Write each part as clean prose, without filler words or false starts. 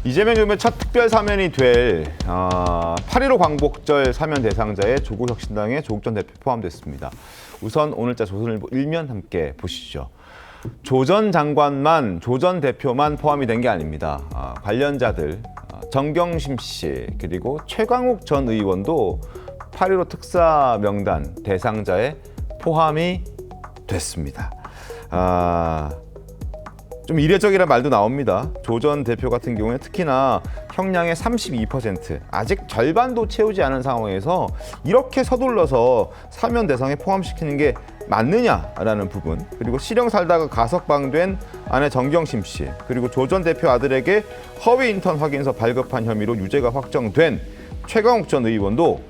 이재명 정부의 첫 특별 사면이 될 8.15 광복절 사면 대상자에 조국혁신당의 조국 전 대표 포함됐습니다. 우선 오늘자 조선일보 1면 함께 보시죠. 조 전 장관만, 조 전 대표만 포함이 된 게 아닙니다. 관련자들 정경심 씨 그리고 최광욱 전 의원도 8.15 특사 명단 대상자에 포함이 됐습니다. 좀 이례적이란 말도 나옵니다. 조 전 대표 같은 경우에 특히나 형량의 32%, 아직 절반도 채우지 않은 상황에서 이렇게 서둘러서 사면 대상에 포함시키는 게 맞느냐라는 부분, 그리고 실형 살다가 가석방된 아내 정경심 씨, 그리고 조 전 대표 아들에게 허위 인턴 확인서 발급한 혐의로 유죄가 확정된 최광욱 전 의원도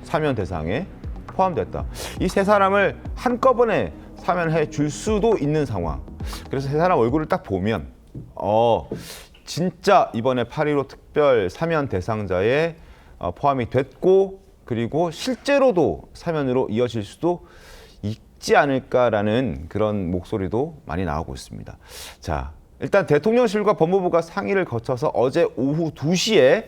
사면 대상에 포함됐다. 이 세 사람을 한꺼번에 사면해 줄 수도 있는 상황. 그래서 세 사람 얼굴을 딱 보면 진짜 이번에 8.15 특별 사면 대상자에 포함이 됐고, 그리고 실제로도 사면으로 이어질 수도 있지 않을까라는 그런 목소리도 많이 나오고 있습니다. 자, 일단 대통령실과 법무부가 상의를 거쳐서 어제 오후 2시에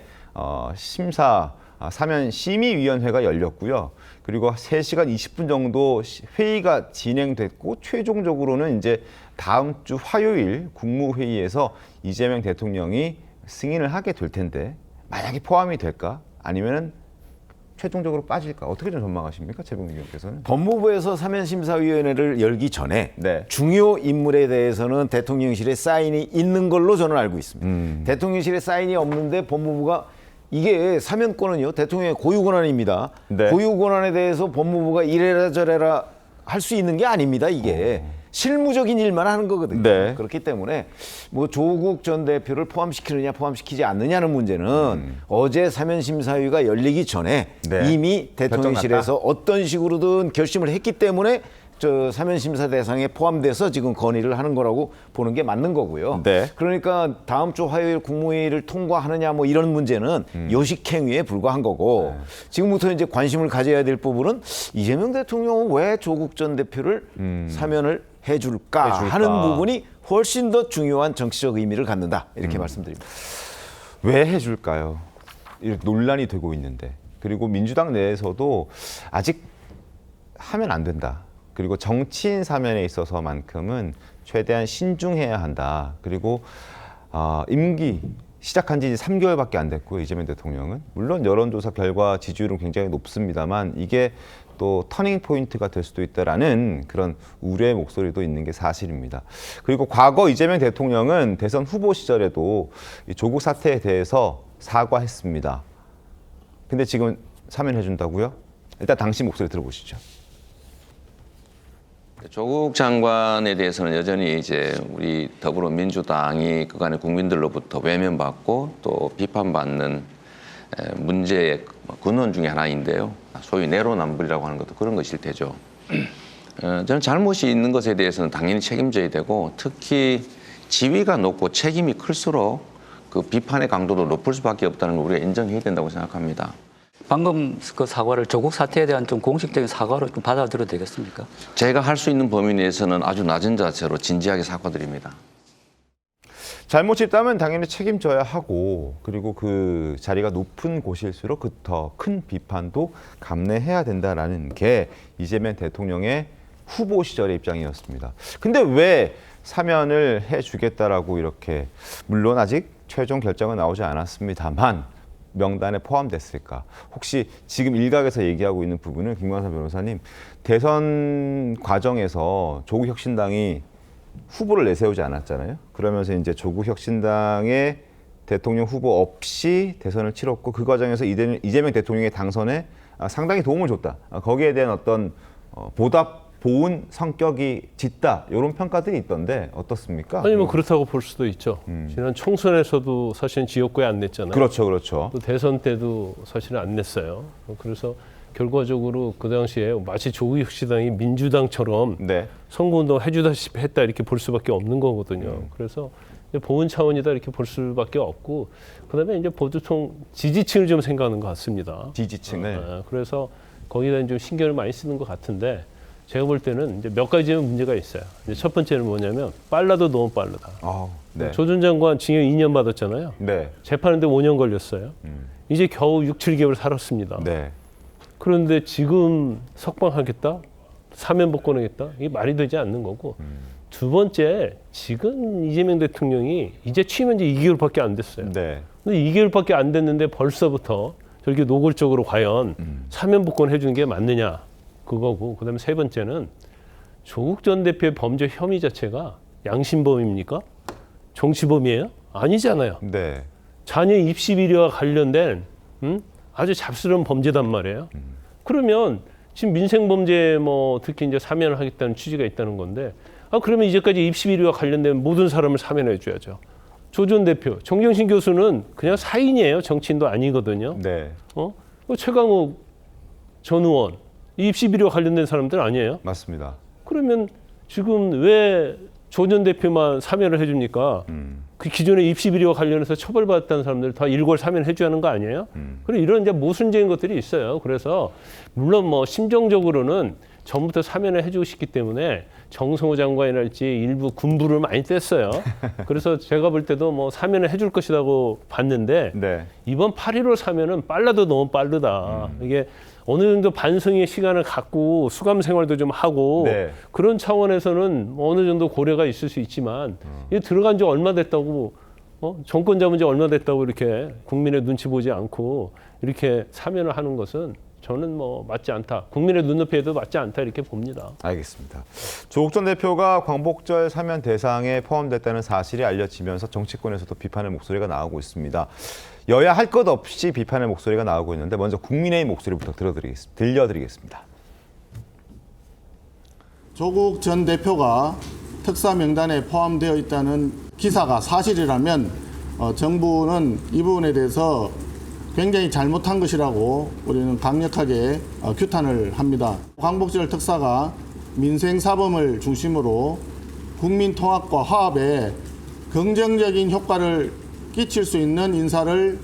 사면 심의위원회가 열렸고요. 그리고 3시간 20분 정도 회의가 진행됐고, 최종적으로는 이제 다음 주 화요일 국무회의에서 이재명 대통령이 승인을 하게 될 텐데, 만약에 포함이 될까? 아니면은 최종적으로 빠질까? 어떻게 좀 전망하십니까? 최봉기 의원께서는. 법무부에서 사면심사위원회를 열기 전에 네. 중요 인물에 대해서는 대통령실에 사인이 있는 걸로 저는 알고 있습니다. 대통령실에 사인이 없는데 법무부가, 이게 사면권은요 대통령의 고유 권한입니다. 네. 고유 권한에 대해서 법무부가 이래라 저래라 할 수 있는 게 아닙니다. 이게 실무적인 일만 하는 거거든요. 네. 그렇기 때문에 뭐 조국 전 대표를 포함시키느냐 포함시키지 않느냐는 문제는 어제 사면심사위가 열리기 전에 네. 이미 대통령실에서 어떤 식으로든 결심을 했기 때문에 저 사면심사 대상에 포함돼서 지금 건의를 하는 거라고 보는 게 맞는 거고요. 네. 그러니까 다음 주 화요일 국무회의를 통과하느냐 뭐 이런 문제는 요식행위에 불과한 거고, 지금부터 이제 관심을 가져야 될 부분은 이재명 대통령은 왜 조국 전 대표를 사면을 해줄까 하는 부분이 훨씬 더 중요한 정치적 의미를 갖는다, 이렇게 말씀드립니다. 왜 해줄까요? 이렇게 논란이 되고 있는데, 그리고 민주당 내에서도 아직 하면 안 된다. 그리고 정치인 사면에 있어서만큼은 최대한 신중해야 한다. 그리고 임기 시작한 지 3개월밖에 안 됐고요. 이재명 대통령은. 물론 여론조사 결과 지지율은 굉장히 높습니다만, 이게 또 터닝 포인트가 될 수도 있다라는 그런 우려의 목소리도 있는 게 사실입니다. 그리고 과거 이재명 대통령은 대선 후보 시절에도 이 조국 사태에 대해서 사과했습니다. 근데 지금 사면해 준다고요? 일단 당시 목소리 들어보시죠. 조국 장관에 대해서는 여전히 이제 우리 더불어민주당이 그간의 국민들로부터 외면받고 또 비판받는 문제의 근원 중에 하나인데요. 소위 내로남불이라고 하는 것도 그런 것일 테죠. 저는 잘못이 있는 것에 대해서는 당연히 책임져야 되고, 특히 지위가 높고 책임이 클수록 그 비판의 강도도 높을 수밖에 없다는 걸 우리가 인정해야 된다고 생각합니다. 방금 그 사과를 조국 사태에 대한 좀 공식적인 사과로 좀 받아들여도 되겠습니까? 제가 할 수 있는 범위 내에서는 아주 낮은 자세로 진지하게 사과드립니다. 잘못이 있다면 당연히 책임져야 하고, 그리고 그 자리가 높은 곳일수록 그 더 큰 비판도 감내해야 된다라는 게 이재명 대통령의 후보 시절의 입장이었습니다. 근데 왜 사면을 해주겠다라고 이렇게, 물론 아직 최종 결정은 나오지 않았습니다만 명단에 포함됐을까? 혹시 지금 일각에서 얘기하고 있는 부분은 김광삼 변호사님, 대선 과정에서 조국혁신당이 후보를 내세우지 않았잖아요. 그러면서 이제 조국혁신당의 대통령 후보 없이 대선을 치렀고, 그 과정에서 이재명 대통령의 당선에 상당히 도움을 줬다. 거기에 대한 어떤 보답 보은 성격이 짙다, 이런 평가들이 있던데 어떻습니까? 아니 뭐 그렇다고 볼 수도 있죠. 지난 총선에서도 사실은 지역구에 안 냈잖아요. 그렇죠. 또 대선 때도 사실은 안 냈어요. 그래서 결과적으로 그 당시에 마치 조국혁신당이 민주당처럼 네. 선거운동 해주다시피 했다, 이렇게 볼 수밖에 없는 거거든요. 그래서 보훈 차원이다, 이렇게 볼 수밖에 없고, 그다음에 이제 보통 지지층을 좀 생각하는 것 같습니다. 지지층을. 그래서 거기다 좀 신경을 많이 쓰는 것 같은데, 제가 볼 때는 이제 몇 가지 문제가 있어요. 이제 첫 번째는 뭐냐면 빨라도 너무 빠르다. 네. 조 전 장관 징역 2년 받았잖아요. 네. 재판하는데 5년 걸렸어요. 이제 겨우 6, 7개월 살았습니다. 네. 그런데 지금 석방하겠다? 사면 복권하겠다? 이게 말이 되지 않는 거고. 두 번째, 지금 이재명 대통령이 이제 취임한 지 2개월밖에 안 됐어요. 네. 근데 2개월밖에 안 됐는데 벌써부터 저렇게 노골적으로 과연 사면 복권 해주는 게 맞느냐? 그거고. 그다음에 세 번째는 조국 전 대표의 범죄 혐의 자체가 양심범입니까? 정치범이에요? 아니잖아요. 네. 자녀 입시 비리와 관련된 아주 잡스러운 범죄단 말이에요. 그러면 지금 민생 범죄 뭐 특히 이제 사면을 하겠다는 취지가 있다는 건데, 그러면 이제까지 입시 비리와 관련된 모든 사람을 사면해 줘야죠. 조 전 대표, 정경심 교수는 그냥 사인이에요. 정치인도 아니거든요. 네. 최강욱 전 의원, 이 입시 비리와 관련된 사람들 아니에요? 맞습니다. 그러면 지금 왜 조 전 대표만 사면을 해줍니까? 그 기존의 입시 비리와 관련해서 처벌받았다는 사람들 다 일괄 사면을 해줘야 하는 거 아니에요? 그리고 이런 이제 모순적인 것들이 있어요. 그래서 물론 뭐 심정적으로는 전부터 사면을 해주고 싶기 때문에 정성호 장관이랄지 일부 군부를 많이 뗐어요. 그래서 제가 볼 때도 뭐 사면을 해줄 것이라고 봤는데 네. 이번 8.15 사면은 빨라도 너무 빠르다. 이게 어느 정도 반성의 시간을 갖고 수감 생활도 좀 하고 네. 그런 차원에서는 어느 정도 고려가 있을 수 있지만 이게 들어간 지 얼마 됐다고 정권 잡은 지 얼마 됐다고 이렇게 국민의 눈치 보지 않고 이렇게 사면을 하는 것은 저는 뭐 맞지 않다. 국민의 눈높이에도 맞지 않다 이렇게 봅니다. 알겠습니다. 조국 전 대표가 광복절 사면 대상에 포함됐다는 사실이 알려지면서 정치권에서도 비판의 목소리가 나오고 있습니다. 여야 할 것 없이 비판의 목소리가 나오고 있는데 먼저 국민의힘 목소리부터 들려드리겠습니다. 조국 전 대표가 특사 명단에 포함되어 있다는 기사가 사실이라면 정부는 이 부분에 대해서 굉장히 잘못한 것이라고 우리는 강력하게 규탄을 합니다. 광복절 특사가 민생사범을 중심으로 국민 통합과 화합에 긍정적인 효과를 끼칠 수 있는 인사를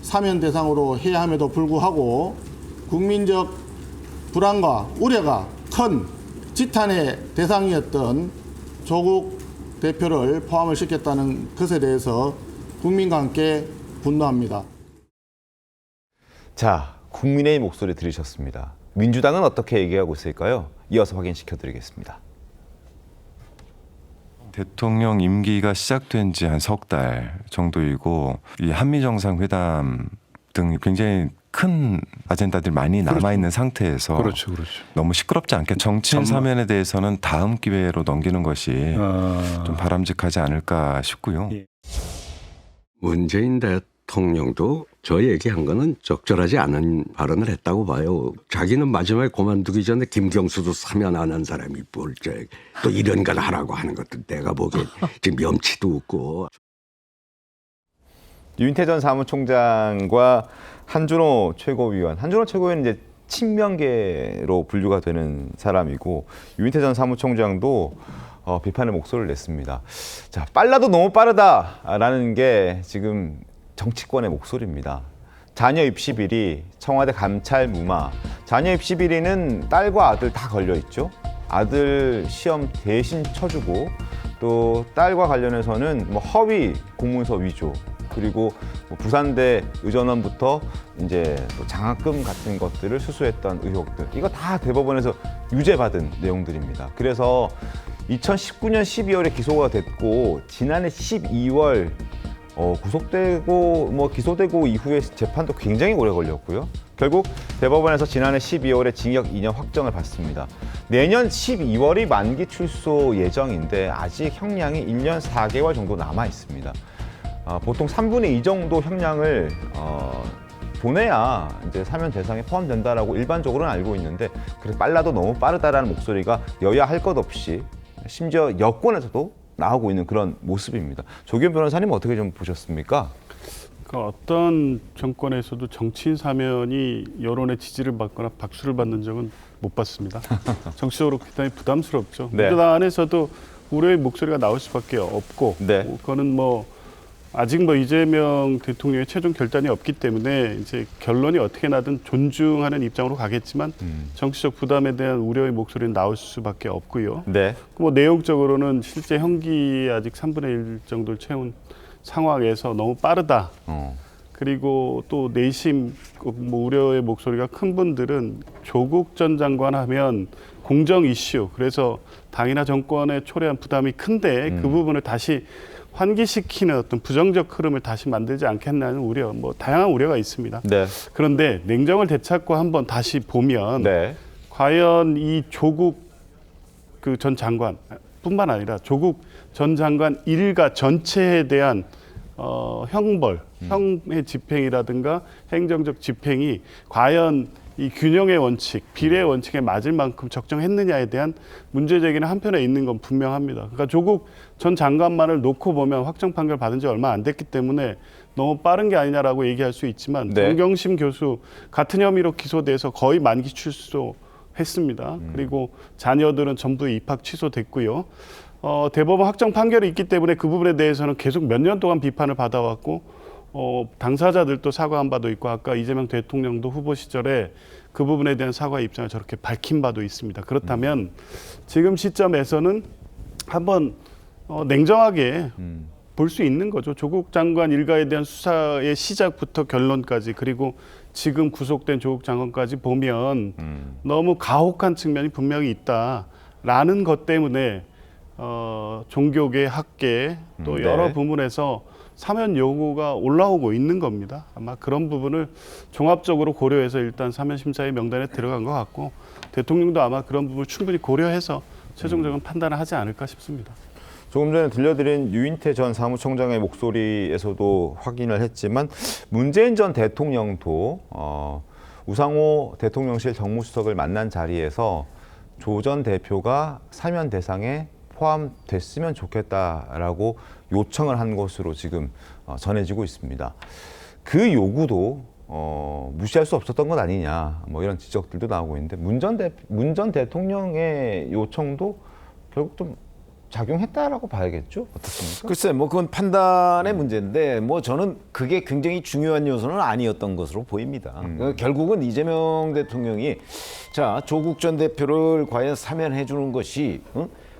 사면 대상으로 해야 함에도 불구하고 국민적 불안과 우려가 큰 지탄의 대상이었던 조국 대표를 포함을 시켰다는 것에 대해서 국민과 함께 분노합니다. 자, 국민의힘 목소리 들으셨습니다. 민주당은 어떻게 얘기하고 있을까요? 이어서 확인시켜드리겠습니다. 대통령 임기가 시작된 지 한 석 달 정도이고 이 한미 정상회담 등 굉장히 큰 아젠다들이 많이 남아있는 상태에서 그렇죠. 너무 시끄럽지 않게 정치인 사면에 대해서는 다음 기회로 넘기는 것이 좀 바람직하지 않을까 싶고요. 문재인 대통령도 저 얘기한 거는 적절하지 않은 발언을 했다고 봐요. 자기는 마지막에 그만두기 전에 김경수도 사면 안 한 사람이 또 이런 걸 하라고 하는 것도 내가 보기엔 지금 염치도 없고. 윤태 전 사무총장과 한준호 최고위원. 한준호 최고위원은 이제 친명계로 분류가 되는 사람이고 윤태 전 사무총장도 비판의 목소리를 냈습니다. 자, 빨라도 너무 빠르다라는 게 지금 정치권의 목소리입니다. 자녀 입시 비리, 청와대 감찰 무마. 자녀 입시 비리는 딸과 아들 다 걸려 있죠. 아들 시험 대신 쳐주고 또 딸과 관련해서는 뭐 허위 공문서 위조 그리고 뭐 부산대 의전원부터 이제 또 장학금 같은 것들을 수수했던 의혹들 이거 다 대법원에서 유죄받은 내용들입니다. 그래서 2019년 12월에 기소가 됐고 지난해 12월 구속되고 뭐 기소되고 이후에 재판도 굉장히 오래 걸렸고요. 결국 대법원에서 지난해 12월에 징역 2년 확정을 받습니다. 내년 12월이 만기 출소 예정인데 아직 형량이 1년 4개월 정도 남아 있습니다. 보통 3분의 2 정도 형량을 보내야 이제 사면 대상에 포함된다라고 일반적으로는 알고 있는데 그래서 빨라도 너무 빠르다라는 목소리가 여야 할 것 없이 심지어 여권에서도 나오고 있는 그런 모습입니다. 조기현 변호사님 어떻게 좀 보셨습니까? 그러니까 어떤 정권에서도 정치인 사면이 여론의 지지를 받거나 박수를 받는 적은 못 봤습니다. 정치적으로 굉장히 부담스럽죠. 네. 민주당 안에서도 우려의 목소리가 나올 수밖에 없고 네. 그거는 뭐 아직 뭐 이재명 대통령의 최종 결단이 없기 때문에 이제 결론이 어떻게 나든 존중하는 입장으로 가겠지만 정치적 부담에 대한 우려의 목소리는 나올 수밖에 없고요. 네. 뭐 내용적으로는 실제 형기 아직 3분의 1 정도를 채운 상황에서 너무 빠르다. 그리고 또 내심 뭐 우려의 목소리가 큰 분들은 조국 전 장관 하면 공정 이슈, 그래서 당이나 정권에 초래한 부담이 큰데 그 부분을 다시 환기시키는 어떤 부정적 흐름을 다시 만들지 않겠나는 우려, 뭐 다양한 우려가 있습니다. 네. 그런데 냉정을 되찾고 한번 다시 보면 네. 과연 이 조국 그 전 장관뿐만 아니라 조국 전 장관 일가 전체에 대한 형벌, 형의 집행이라든가 행정적 집행이 과연 이 균형의 원칙, 비례의 원칙에 맞을 만큼 적정했느냐에 대한 문제 제기는 한편에 있는 건 분명합니다. 그러니까 조국 전 장관만을 놓고 보면 확정 판결 받은 지 얼마 안 됐기 때문에 너무 빠른 게 아니냐라고 얘기할 수 있지만 네. 정경심 교수 같은 혐의로 기소돼서 거의 만기 출소했습니다. 그리고 자녀들은 전부 입학 취소됐고요. 대법원 확정 판결이 있기 때문에 그 부분에 대해서는 계속 몇 년 동안 비판을 받아왔고 당사자들도 사과한 바도 있고 아까 이재명 대통령도 후보 시절에 그 부분에 대한 사과의 입장을 저렇게 밝힌 바도 있습니다. 그렇다면 지금 시점에서는 한번 냉정하게 볼 수 있는 거죠. 조국 장관 일가에 대한 수사의 시작부터 결론까지 그리고 지금 구속된 조국 장관까지 보면 너무 가혹한 측면이 분명히 있다라는 것 때문에 종교계, 학계 또 여러 네. 부문에서 사면 요구가 올라오고 있는 겁니다. 아마 그런 부분을 종합적으로 고려해서 일단 사면 심사의 명단에 들어간 것 같고 대통령도 아마 그런 부분을 충분히 고려해서 최종적인 판단을 하지 않을까 싶습니다. 조금 전에 들려드린 유인태 전 사무총장의 목소리에서도 확인을 했지만 문재인 전 대통령도 우상호 대통령실 정무수석을 만난 자리에서 조 전 대표가 사면 대상에 포함됐으면 좋겠다라고 요청을 한 것으로 지금 전해지고 있습니다. 그 요구도 무시할 수 없었던 것 아니냐, 뭐 이런 지적들도 나오고 있는데 문 전 대통령의 요청도 결국 좀 작용했다라고 봐야겠죠? 어떻습니까? 글쎄, 뭐 그건 판단의 문제인데 뭐 저는 그게 굉장히 중요한 요소는 아니었던 것으로 보입니다. 그러니까 결국은 이재명 대통령이 자 조국 전 대표를 과연 사면해 주는 것이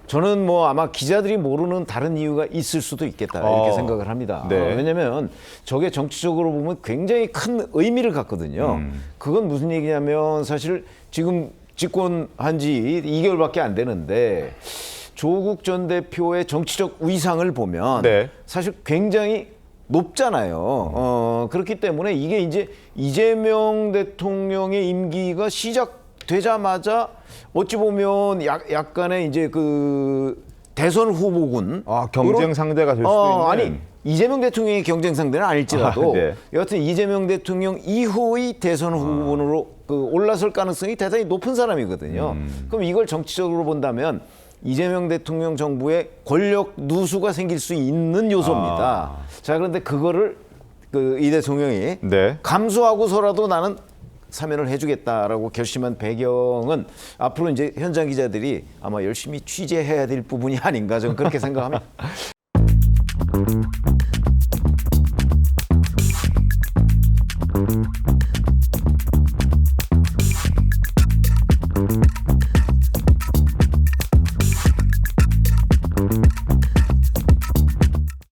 저는 뭐 아마 기자들이 모르는 다른 이유가 있을 수도 있겠다 이렇게 생각을 합니다. 네. 왜냐하면 저게 정치적으로 보면 굉장히 큰 의미를 갖거든요. 그건 무슨 얘기냐면 사실 지금 집권한 지 2개월밖에 안 되는데 조국 전 대표의 정치적 위상을 보면 네. 사실 굉장히 높잖아요. 그렇기 때문에 이게 이제 이재명 대통령의 임기가 시작되자마자 어찌 보면 약간의 이제 그 대선 후보군 경쟁 상대가 될 수도 있는. 아니 이재명 대통령의 경쟁 상대는 아닐지라도 네. 여하튼 이재명 대통령 이후의 대선 후보로 올라설 가능성이 대단히 높은 사람이거든요. 그럼 이걸 정치적으로 본다면 이재명 대통령 정부의 권력 누수가 생길 수 있는 요소입니다. 자, 그런데 그거를 이 대통령이 네. 감수하고서라도 나는 사면을 해주겠다라고 결심한 배경은 앞으로 이제 현장 기자들이 아마 열심히 취재해야 될 부분이 아닌가 저는 그렇게 생각합니다.